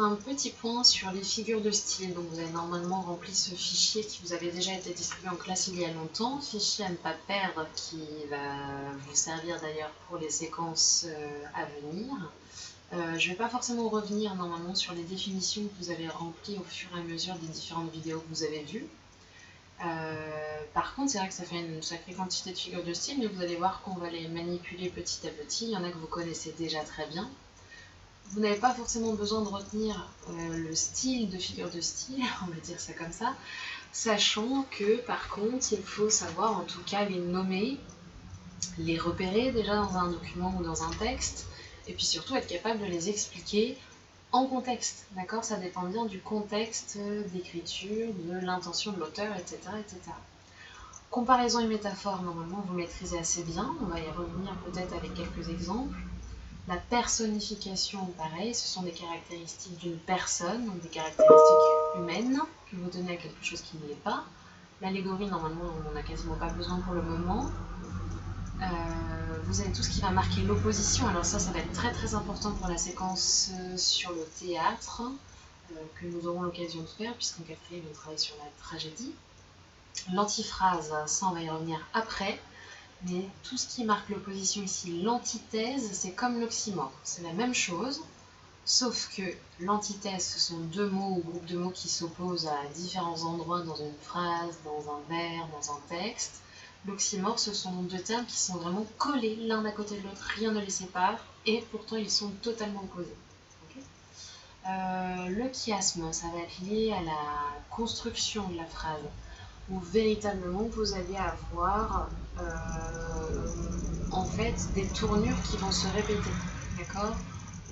un petit point sur les figures de style. Donc vous avez normalement rempli ce fichier qui vous avait déjà été distribué en classe il y a longtemps, fichier à ne pas perdre qui va vous servir d'ailleurs pour les séquences à venir. Je ne vais pas forcément revenir normalement sur les définitions que vous avez remplies au fur et à mesure des différentes vidéos que vous avez vues. Par contre, c'est vrai que ça fait une sacrée quantité de figures de style, mais vous allez voir qu'on va les manipuler petit à petit. Il y en a que vous connaissez déjà très bien. Vous n'avez pas forcément besoin de retenir le style de figure de style, on va dire ça comme ça, sachant que par contre, il faut savoir en tout cas les nommer, les repérer déjà dans un document ou dans un texte, et puis surtout être capable de les expliquer en contexte, d'accord? Ça dépend bien du contexte d'écriture, de l'intention de l'auteur, etc., etc. Comparaison et métaphore, normalement, vous maîtrisez assez bien. On va y revenir peut-être avec quelques exemples. La personnification, pareil, ce sont des caractéristiques d'une personne, donc des caractéristiques humaines que vous donnez à quelque chose qui ne l'est pas. L'allégorie, normalement, on n'en a quasiment pas besoin pour le moment. Vous avez tout ce qui va marquer l'opposition. Alors ça va être très très important pour la séquence sur le théâtre, que nous aurons l'occasion de faire, puisqu'en quatrième, on travaille sur la tragédie. L'antiphrase, ça on va y revenir après. Mais tout ce qui marque l'opposition ici, l'antithèse, c'est comme l'oxymore. C'est la même chose, sauf que l'antithèse, ce sont deux mots ou groupes de mots qui s'opposent à différents endroits dans une phrase, dans un vers, dans un texte. L'oxymore, ce sont deux termes qui sont vraiment collés l'un à côté de l'autre, rien ne les sépare, et pourtant ils sont totalement opposés. Okay. Le chiasme, ça va être lié à la construction de la phrase, où véritablement vous allez avoir en fait des tournures qui vont se répéter, d'accord?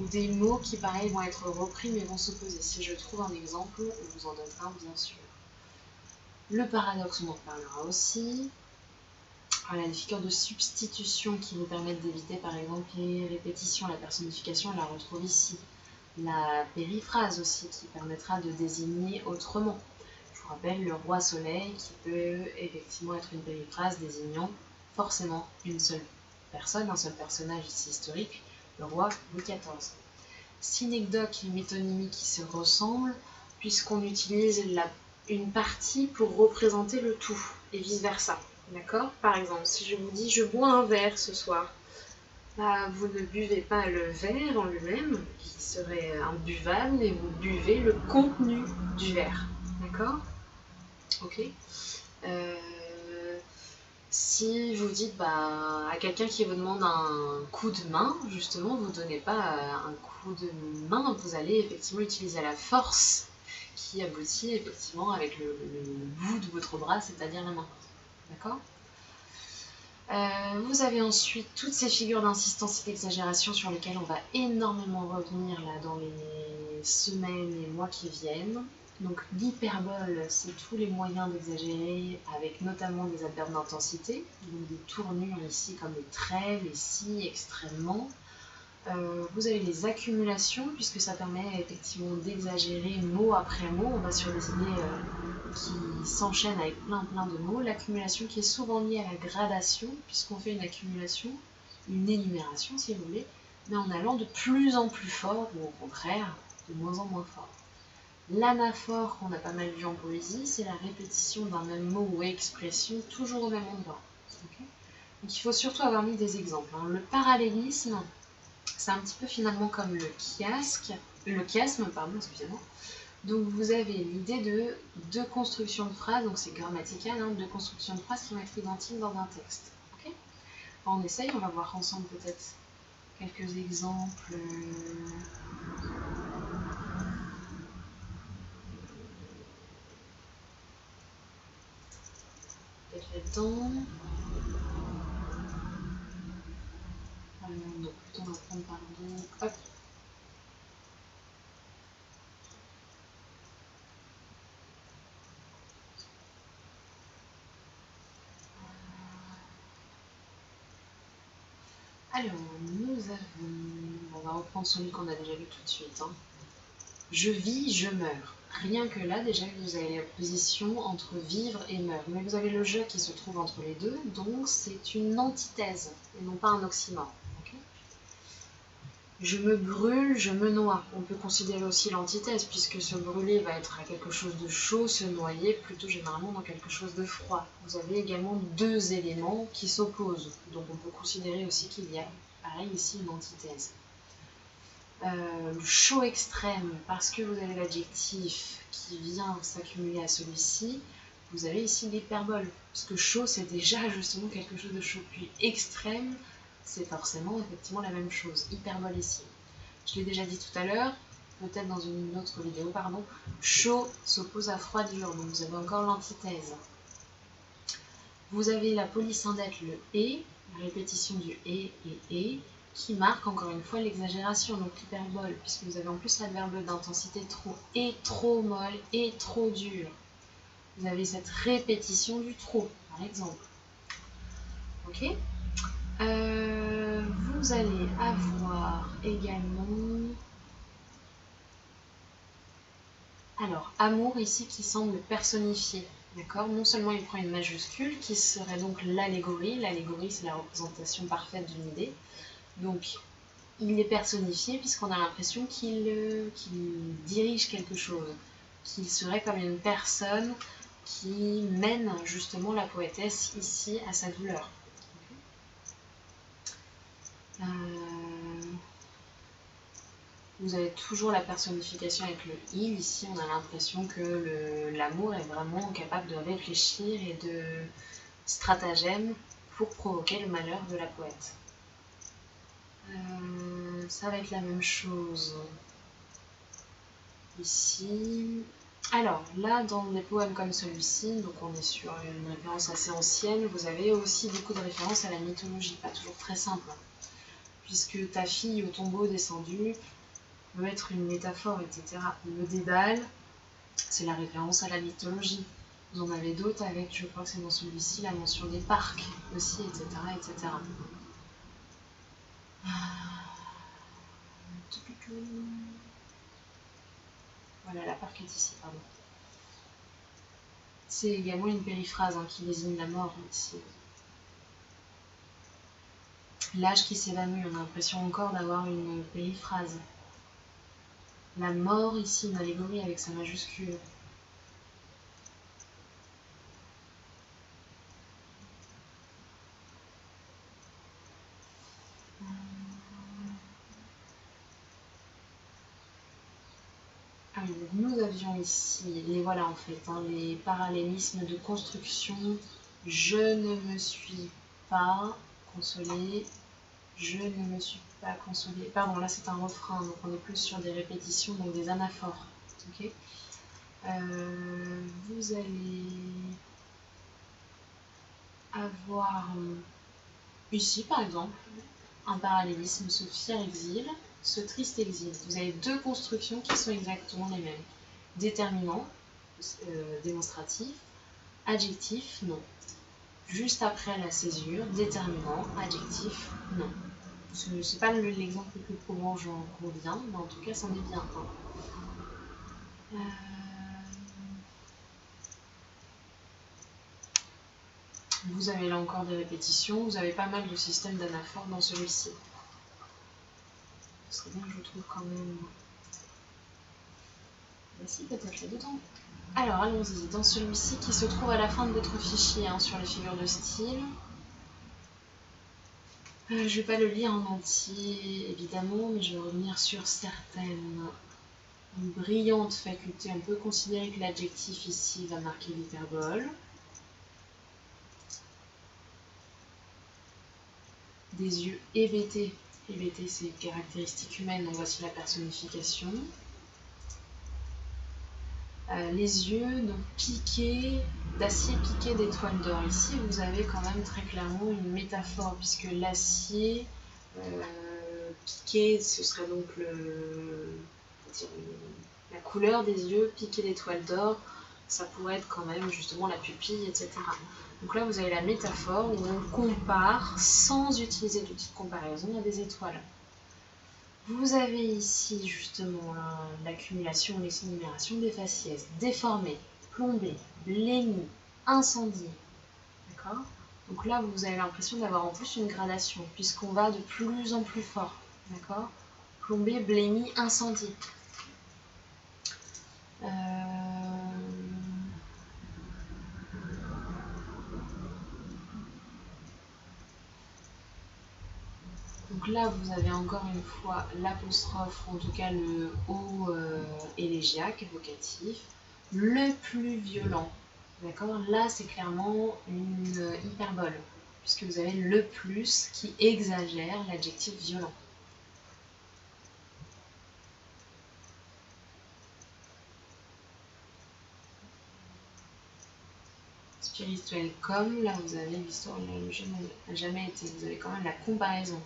Ou des mots qui pareil vont être repris mais vont s'opposer. Si je trouve un exemple, on vous en donnera bien sûr. Le paradoxe, on en parlera aussi. Voilà, les figures de substitution qui vous permettent d'éviter par exemple les répétitions, la personnification, on la retrouve ici. La périphrase aussi qui permettra de désigner autrement. Je vous rappelle le roi soleil qui peut effectivement être une périphrase désignant forcément une seule personne, un seul personnage ici historique, le roi Louis XIV. Synecdoque et métonymie qui se ressemblent puisqu'on utilise une partie pour représenter le tout et vice versa. D'accord? Par exemple, si je vous dis je bois un verre ce soir, bah, vous ne buvez pas le verre en lui-même, qui serait imbuvable, mais vous buvez le contenu du verre. D'accord? Ok. Si vous dites bah, à quelqu'un qui vous demande un coup de main, justement, vous ne donnez pas un coup de main, vous allez effectivement utiliser la force qui aboutit effectivement avec le bout de votre bras, c'est-à-dire la main. D'accord? Vous avez ensuite toutes ces figures d'insistance et d'exagération sur lesquelles on va énormément revenir là, dans les semaines et mois qui viennent. Donc l'hyperbole, c'est tous les moyens d'exagérer avec notamment des adverbes d'intensité, donc des tournures ici comme les traits, les si, extrêmement. Vous avez les accumulations, puisque ça permet effectivement d'exagérer mot après mot. On va sur des idées qui s'enchaînent avec plein de mots. L'accumulation qui est souvent liée à la gradation, puisqu'on fait une accumulation, une énumération si vous voulez, mais en allant de plus en plus fort, ou au contraire, de moins en moins fort. L'anaphore, qu'on a pas mal vu en poésie, c'est la répétition d'un même mot ou expression, toujours au même endroit. Okay. Donc il faut surtout avoir mis des exemples. Hein. Le parallélisme, c'est un petit peu finalement comme le chiasme, excusez-moi. Donc vous avez l'idée de deux constructions de phrases, donc c'est grammatical, hein, deux constructions de phrases qui vont être identiques dans un texte. Okay. On essaye, on va voir ensemble peut-être quelques exemples. Peut-être là-dedans. Donc plutôt on va prendre pardon. Hop. Alors, nous avons... On va reprendre celui qu'on a déjà vu tout de suite. Hein. Je vis, je meurs. Rien que là, déjà, vous avez la position entre vivre et meurt. Mais vous avez le je qui se trouve entre les deux, donc c'est une antithèse, et non pas un oxymore. Okay. Je me brûle, je me noie. On peut considérer aussi l'antithèse, puisque se brûler va être à quelque chose de chaud, se noyer plutôt généralement dans quelque chose de froid. Vous avez également deux éléments qui s'opposent, donc on peut considérer aussi qu'il y a, pareil ici, une antithèse. Le chaud extrême, parce que vous avez l'adjectif qui vient s'accumuler à celui-ci, vous avez ici l'hyperbole, parce que chaud c'est déjà justement quelque chose de chaud, puis extrême, c'est forcément effectivement la même chose, hyperbole ici. Je l'ai déjà dit tout à l'heure, peut-être dans une autre vidéo, pardon, chaud s'oppose à froid dur, donc vous avez encore l'antithèse. Vous avez la polysynthète, le et, la répétition du et, qui marque encore une fois l'exagération, donc l'hyperbole, puisque vous avez en plus l'adverbe d'intensité trop molle et trop dur. Vous avez cette répétition du trop, par exemple. Ok. Vous allez avoir également... Alors, amour ici qui semble personnifié. D'accord. Non seulement il prend une majuscule qui serait donc l'allégorie. L'allégorie, c'est la représentation parfaite d'une idée. Donc, il est personnifié puisqu'on a l'impression qu'il dirige quelque chose, qu'il serait comme une personne qui mène justement la poétesse ici à sa douleur. Vous avez toujours la personnification avec le « il ». Ici, on a l'impression que l'amour est vraiment capable de réfléchir et de stratagèmes pour provoquer le malheur de la poète. Ça va être la même chose ici. Alors, là, dans des poèmes comme celui-ci, donc on est sur une référence assez ancienne, vous avez aussi beaucoup de références à la mythologie, pas toujours très simple, puisque ta fille au tombeau descendu peut être une métaphore, etc. Le dédale, c'est la référence à la mythologie. Vous en avez d'autres avec, je crois que c'est dans celui-ci, la mention des parcs aussi, etc. etc. Voilà, la parc est ici, pardon. C'est également une périphrase qui désigne la mort ici. L'âge qui s'évanouit, on a l'impression encore d'avoir une périphrase. La mort ici, une allégorie avec sa majuscule. Alors, nous avions ici, les voilà en fait, les parallélismes de construction. Je ne me suis pas consolée. Je ne me suis pas consolée. Pardon, là c'est un refrain, donc on est plus sur des répétitions, donc des anaphores. Okay. Vous allez avoir ici par exemple un parallélisme, ce fier exil, ce triste exil. Vous avez deux constructions qui sont exactement les mêmes. Déterminant, démonstratif, adjectif, non. Juste après la césure, déterminant, adjectif, non. Ce n'est pas l'exemple le plus probant, j'en conviens, mais en tout cas, c'en est bien un. Vous avez là encore des répétitions, vous avez pas mal de systèmes d'anaphores dans celui-ci. Ce serait bien que je trouve quand même... Bah si, peut-être là-dedans. Alors, allons-y, dans celui-ci qui se trouve à la fin de votre fichier, sur les figures de style. Je ne vais pas le lire en entier, évidemment, mais je vais revenir sur certaines brillantes facultés. On peut considérer que l'adjectif ici va marquer l'hyperbole. Des yeux hébétés. Hébétés, c'est une caractéristique humaine, donc voici la personnification. Les yeux donc piqués, d'acier piqué d'étoiles d'or. Ici, vous avez quand même très clairement une métaphore, puisque l'acier piqué, ce serait donc la couleur des yeux piqués d'étoiles d'or. Ça pourrait être quand même justement la pupille, etc. Donc là, vous avez la métaphore où on compare, sans utiliser d'outil de comparaison, à des étoiles. Vous avez ici justement l'accumulation, l'énumération des faciès, déformés, plombés, blémis, incendiés. D'accord ? Donc là, vous avez l'impression d'avoir en plus une gradation, puisqu'on va de plus en plus fort. D'accord ? Plombée, blémie, incendie. Donc là, vous avez encore une fois l'apostrophe, en tout cas le haut élégiaque, évocatif, le plus violent. D'accord? Là, c'est clairement une hyperbole, puisque vous avez le plus qui exagère l'adjectif violent. Spirituel comme, là vous avez l'histoire n'a jamais été, vous avez quand même la comparaison.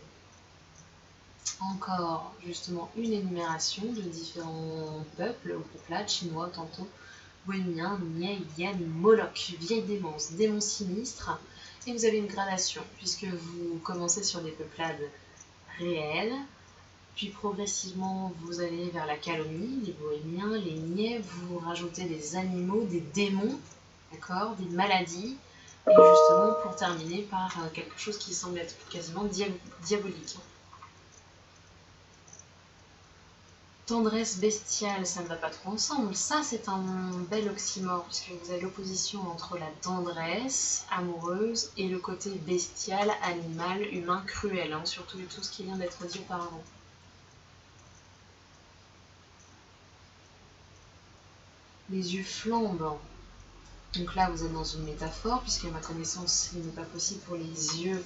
Encore justement une énumération de différents peuples, ou peuplades, chinois tantôt, bohémiens, niais, yen, moloch, vieille démence, démon sinistre, et vous avez une gradation, puisque vous commencez sur des peuplades réelles, puis progressivement vous allez vers la calomnie, les bohémiens, les niais, vous rajoutez des animaux, des démons, d'accord, des maladies, et justement pour terminer par quelque chose qui semble être quasiment diabolique. Tendresse bestiale, ça ne va pas trop ensemble. Ça, c'est un bel oxymore, puisque vous avez l'opposition entre la tendresse amoureuse et le côté bestial, animal, humain, cruel, hein, surtout tout ce qui vient d'être dit auparavant. Les yeux flambent. Donc là, vous êtes dans une métaphore, puisque à ma connaissance, il n'est pas possible pour les yeux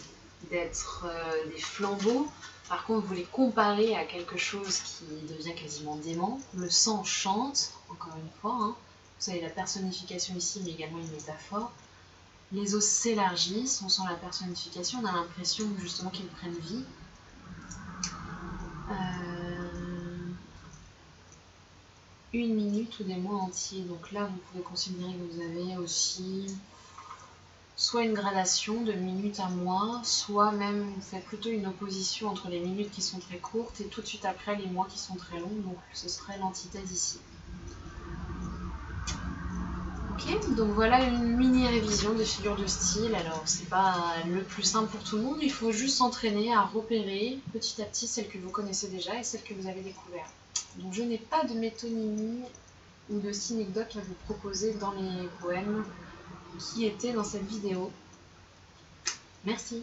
d'être des flambeaux. Par contre, vous les comparez à quelque chose qui devient quasiment dément. Le sang chante, encore une fois. Hein. Vous avez la personnification ici, mais également une métaphore. Les os s'élargissent, on sent la personnification, on a l'impression justement qu'ils prennent vie. Une minute ou des mois entiers. Donc là, vous pouvez considérer que vous avez aussi soit une gradation de minutes à mois, soit même vous faites plutôt une opposition entre les minutes qui sont très courtes et tout de suite après les mois qui sont très longs, donc ce serait l'antithèse ici. Ok, donc voilà une mini révision des figures de style. Alors c'est pas le plus simple pour tout le monde, il faut juste s'entraîner à repérer petit à petit celles que vous connaissez déjà et celles que vous avez découvertes. Donc je n'ai pas de métonymie ou de synecdoque à vous proposer dans les poèmes qui étaient dans cette vidéo. Merci.